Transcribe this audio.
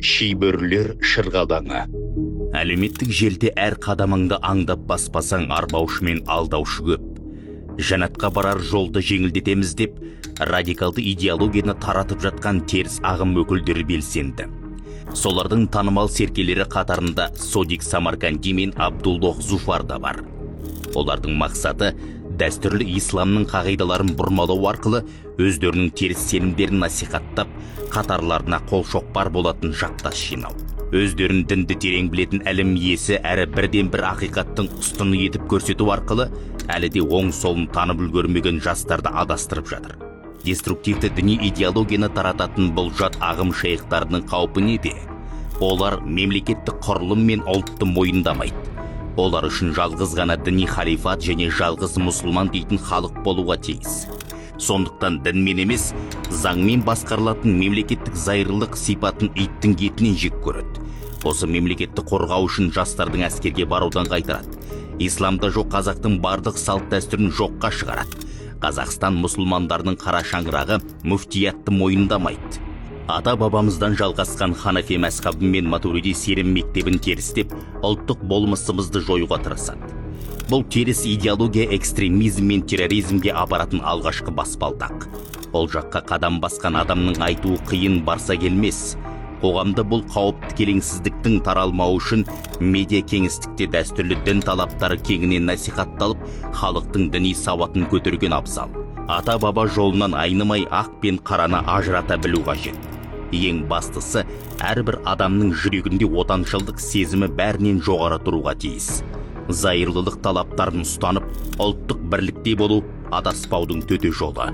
Шибірлер шырғалаңы. Әлеуметтік желде әр қадамыңды аңдап баспасаң арбаушы мен алдаушы көп. Жанатқа барар жолды жеңілдетеміз деп, радикалды идеологияны таратып жатқан теріс ағым өкілдері белсенді. Солардың танымал серкелері қатарында Содик Самарканди мен Абдуллох Зуфар да бар. Олардың мақсаты дәстүрлі исламның қағидаларын бұрмалау арқылы өздерінің теріс сенімдерін насихаттап, қатарларына қол шоқпар болатын жақтас жинау. Өздерін дінді терең білетін әлім иесі әрі бірден бір ақиқаттың ұстыны етіп көрсету арқылы әлі де оң солын танып үлгермеген жастарды адастырып жатыр. Деструктивті діни идеологияны тарататын бұл жат ағым шейхтарының қаупі неде? Олар мемлекеттік құрылым мен ұлтты мойындамайды. Олар үшін жалғыз ғана діни халифат және жалғыз мұсылман дейтін халық болуға тиіс. Сондықтан дінмен емес, заңмен басқарылатын мемлекеттік зайырлық сипатын иттің етінен жек көреді. Осы мемлекетті қорғау үшін жастардың әскерге барудан қайтарады. Исламда жоқ қазақтың бардық салт дәстүрін жоққа шығарады. Қазақстан мұсылмандарының қара шаңырағы мүфтиятты мойындамайды. Ата-бабамыздан жалғасқан Ханафи мәзһабы мен Матуриди сенім мектебін терістеп, ұлттық болмысымызды жоюға тырысады. Бұл теріс идеология экстремизм мен терроризмге апаратын алғашқы баспалдақ. Ол жаққа қадам басқан адамның айтуы қиын барса келмес. Қоғамда бұл қауіпті келеңсіздіктің таралмауы үшін медиа кеңістікте дәстүрлі дін талаптары кеңінен насихатталып, халықтың діни сауатын көтерген абзал. Ата-баба жолынан айнымай ақ пен қараны ажырата білу қажет. Ең бастысы, әрбір адамның жүрегінде отаншылдық сезімі бәрінен жоғары тұруға тиіс. Зайырлылық талаптарын ұстанып, ұлттық бірлікте болу адаспаудың төте жолы.